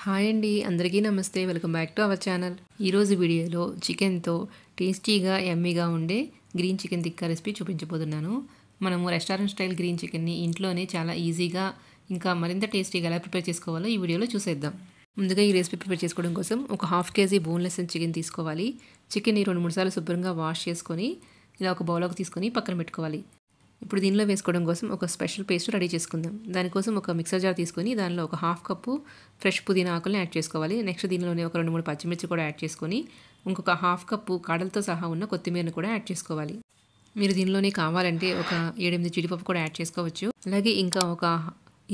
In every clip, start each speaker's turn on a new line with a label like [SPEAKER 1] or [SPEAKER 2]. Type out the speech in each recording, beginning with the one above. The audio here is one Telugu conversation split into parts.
[SPEAKER 1] హాయ్ అండి అందరికీ నమస్తే welcome back to our channel. ఈరోజు వీడియోలో చికెన్తో టేస్టీగా యమ్మీగా ఉండే గ్రీన్ చికెన్ టిక్కా రెసిపీ చూపించబోతున్నాను. మనము రెస్టారెంట్ స్టైల్ గ్రీన్ చికెన్ని ఇంట్లోనే చాలా ఈజీగా ఇంకా మరింత టేస్టీగా ఎలా ప్రిపేర్ చేసుకోవాలో ఈ వీడియోలో చూసేద్దాం. ముందుగా ఈ రెసిపీ ప్రిపేర్ చేసుకోవడం కోసం ఒక హాఫ్ కేజీ బోన్లెస్ చికెన్ తీసుకోవాలి. చికెన్ని 2-3 సార్లు శుభ్రంగా వాష్ చేసుకొని ఇలా ఒక బౌల్లోకి తీసుకొని పక్కన పెట్టుకోవాలి. ఇప్పుడు దీనిలో వేసుకోవడం కోసం ఒక స్పెషల్ పేస్ట్ రెడీ చేసుకుందాం. దానికోసం ఒక మిక్సర్ జార్ తీసుకొని దానిలో ఒక హాఫ్ కప్పు ఫ్రెష్ పుదీనా ఆకులను యాడ్ చేసుకోవాలి. నెక్స్ట్ దీనిలోనే ఒక 2-3 పచ్చిమిర్చి కూడా యాడ్ చేసుకొని ఇంకొక హాఫ్ కప్పు కాడలతో సహా ఉన్న కొత్తిమీరను కూడా యాడ్ చేసుకోవాలి. మీరు దీనిలోనే కావాలంటే ఒక 7-8 జీడిపప్పు కూడా యాడ్ చేసుకోవచ్చు. అలాగే ఇంకా ఒక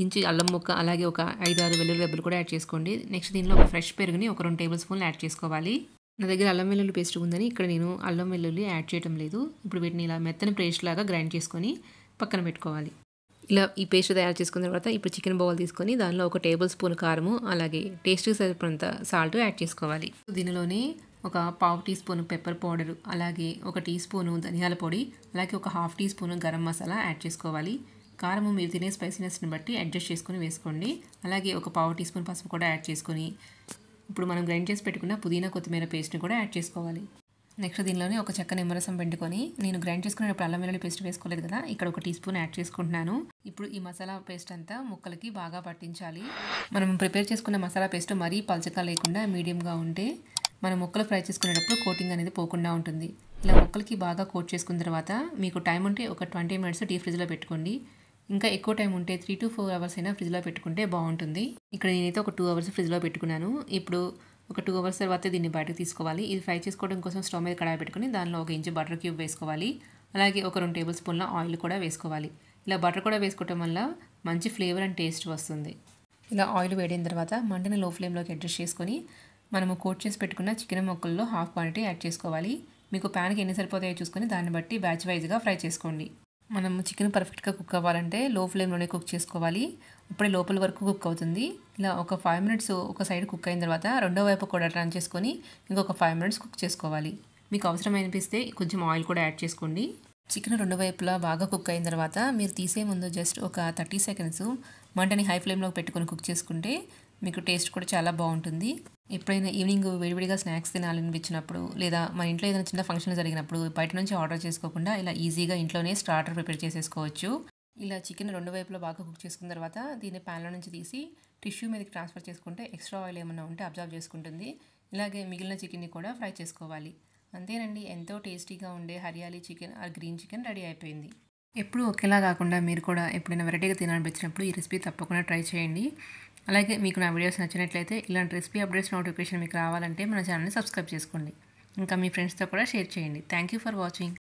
[SPEAKER 1] ఇంచు అల్లం ముక్క, అలాగే ఒక 5-6 వెల్లుల్లి రెబ్బలు కూడా యాడ్ చేసుకోండి. నెక్స్ట్ దీనిలో ఒక ఫ్రెష్ పెరుగుని ఒక 2 టేబుల్ స్పూన్లు యాడ్ చేసుకోవాలి. నా దగ్గర అల్లం వెల్లుల్లి పేస్ట్ ఉందని ఇక్కడ నేను అల్లం వెల్లుల్లి యాడ్ చేయడం లేదు. ఇప్పుడు వీటిని ఇలా మెత్తని పేస్ట్ లాగా గ్రైండ్ చేసుకొని పక్కన పెట్టుకోవాలి. ఇలా ఈ పేస్ట్ తయారు చేసుకున్న తర్వాత ఇప్పుడు చికెన్ బౌల్ తీసుకొని దానిలో ఒక టేబుల్ స్పూన్ కారము, అలాగే టేస్ట్కి సరిపడంత సాల్ట్ యాడ్ చేసుకోవాలి. దీనిలోనే ఒక పావు టీ స్పూన్ పెప్పర్ పౌడర్, అలాగే ఒక టీ స్పూను ధనియాల పొడి, అలాగే ఒక half teaspoon garam masala add చేసుకోవాలి. కారము మీరు తినే స్పైసీనెస్ని బట్టి అడ్జస్ట్ చేసుకొని వేసుకోండి. అలాగే ఒక పావు టీ స్పూన్ పసుపు కూడా యాడ్ చేసుకొని ఇప్పుడు మనం గ్రైండ్ చేసి పెట్టుకున్న పుదీనా కొత్తిమీర పేస్ట్ని కూడా యాడ్ చేసుకోవాలి. నెక్స్ట్ దీనిలోనే ఒక చెక్క నిమ్మరసం పిండుకొని, నేను గ్రైండ్ చేసుకునేటప్పుడు అల్లం వెల్లుల్లి పేస్ట్ వేసుకోలేదు కదా, ఇక్కడ ఒక టీ స్పూన్ యాడ్ చేసుకుంటున్నాను. ఇప్పుడు ఈ మసాలా పేస్ట్ అంతా ముక్కలకి బాగా పట్టించాలి. మనం ప్రిపేర్ చేసుకున్న మసాలా పేస్ట్ మరీ పల్చగా లేకుండా మీడియంగా ఉంటే మనం ముక్కలు ఫ్రై చేసుకునేటప్పుడు కోటింగ్ అనేది పోకుండా ఉంటుంది. ఇలా ముక్కలకి బాగా కోట్ చేసుకున్న తర్వాత మీకు టైం ఉంటే ఒక 20 మినిట్స్ డీప్ ఫ్రిడ్జ్లో పెట్టుకోండి. ఇంకా ఎక్కువ టైం ఉంటే 3 to 4 అవర్స్ అయినా ఫ్రిడ్జ్లో పెట్టుకుంటే బాగుంటుంది. ఇక్కడ నేనైతే ఒక 2 అవర్స్ ఫ్రిడ్జ్లో పెట్టుకున్నాను. ఇప్పుడు ఒక 2 అవర్స్ తర్వాత దీన్ని బయటకు తీసుకోవాలి. ఇది ఫ్రై చేసుకోవడం కోసం స్టవ్ మీద కడాయి పెట్టుకుని దానిలో ఒక ఇంచు బటర్ క్యూబ్ వేసుకోవాలి. అలాగే ఒక 2 టేబుల్ స్పూన్ల ఆయిల్ కూడా వేసుకోవాలి. ఇలా బటర్ కూడా వేసుకోవడం వల్ల మంచి ఫ్లేవర్ అండ్ టేస్ట్ వస్తుంది. ఇలా ఆయిల్ వేడిన తర్వాత మంటని లో ఫ్లేమ్లోకి అడ్జస్ట్ చేసుకొని మనము కోట్ చేసి పెట్టుకున్న చికెన్ ముక్కల్లో హాఫ్ క్వాంటిటీ యాడ్ చేసుకోవాలి. మీకు ప్యాన్కి ఎన్ని సరిపోతాయో చూసుకొని దాన్ని బట్టి బ్యాచ్ వైజ్గా ఫ్రై చేసుకోండి. మనం చికెన్ పర్ఫెక్ట్గా కుక్ అవ్వాలంటే లో ఫ్లేమ్లోనే కుక్ చేసుకోవాలి. ఇప్పుడే లోపల వరకు కుక్ అవుతుంది. ఇలా ఒక 5 మినిట్స్ ఒక సైడ్ కుక్ అయిన తర్వాత రెండో వైపు కూడా టర్న్ చేసుకొని ఇంకొక 5 మినిట్స్ కుక్ చేసుకోవాలి. మీకు అవసరం అనిపిస్తే కొంచెం ఆయిల్ కూడా యాడ్ చేసుకోండి. చికెన్ రెండు వైపులా బాగా కుక్ అయిన తర్వాత మీరు తీసే ముందు జస్ట్ ఒక 30 సెకండ్స్ మంటని హై ఫ్లేమ్లో పెట్టుకొని కుక్ చేసుకుంటే మీకు టేస్ట్ కూడా చాలా బాగుంటుంది. ఎప్పుడైనా ఈవినింగ్ వేడివేడిగా స్నాక్స్ తినాలనిపించినప్పుడు, లేదా మన ఇంట్లో ఏదైనా చిన్న ఫంక్షన్ జరిగినప్పుడు బయట నుంచి ఆర్డర్ చేసుకోకుండా ఇలా ఈజీగా ఇంట్లోనే స్టార్టర్ ప్రిపేర్ చేసేసుకోవచ్చు. ఇలా చికెన్ రెండు వైపులో బాగా కుక్ చేసుకున్న తర్వాత దీన్ని ప్యాన్లో నుంచి తీసి టిష్యూ మీదకి ట్రాన్స్ఫర్ చేసుకుంటే ఎక్స్ట్రా ఆయిల్ ఏమైనా ఉంటే అబ్జర్వ్ చేసుకుంటుంది. ఇలాగే మిగిలిన చికెన్ని కూడా ఫ్రై చేసుకోవాలి. అంతేనండి, ఎంతో టేస్టీగా ఉండే hariyali chicken or green chicken ready అయిపోయింది. ఎప్పుడు ఒకేలా కాకుండా మీరు కూడా ఎప్పుడైనా వెరైటీగా తినాలనిపించినప్పుడు ఈ రెసిపీ తప్పకుండా ట్రై చేయండి. అలాగే మీకు నా వీడియోస్ నచ్చినట్లయితే ఇలాంటి రెసిపీ అప్డేట్స్ నోటిఫికేషన్ మీకు రావాలంటే మన ఛానల్ని సబ్స్క్రైబ్ చేసుకోండి. ఇంకా మీ ఫ్రెండ్స్తో కూడా షేర్ చేయండి. Thank you for watching.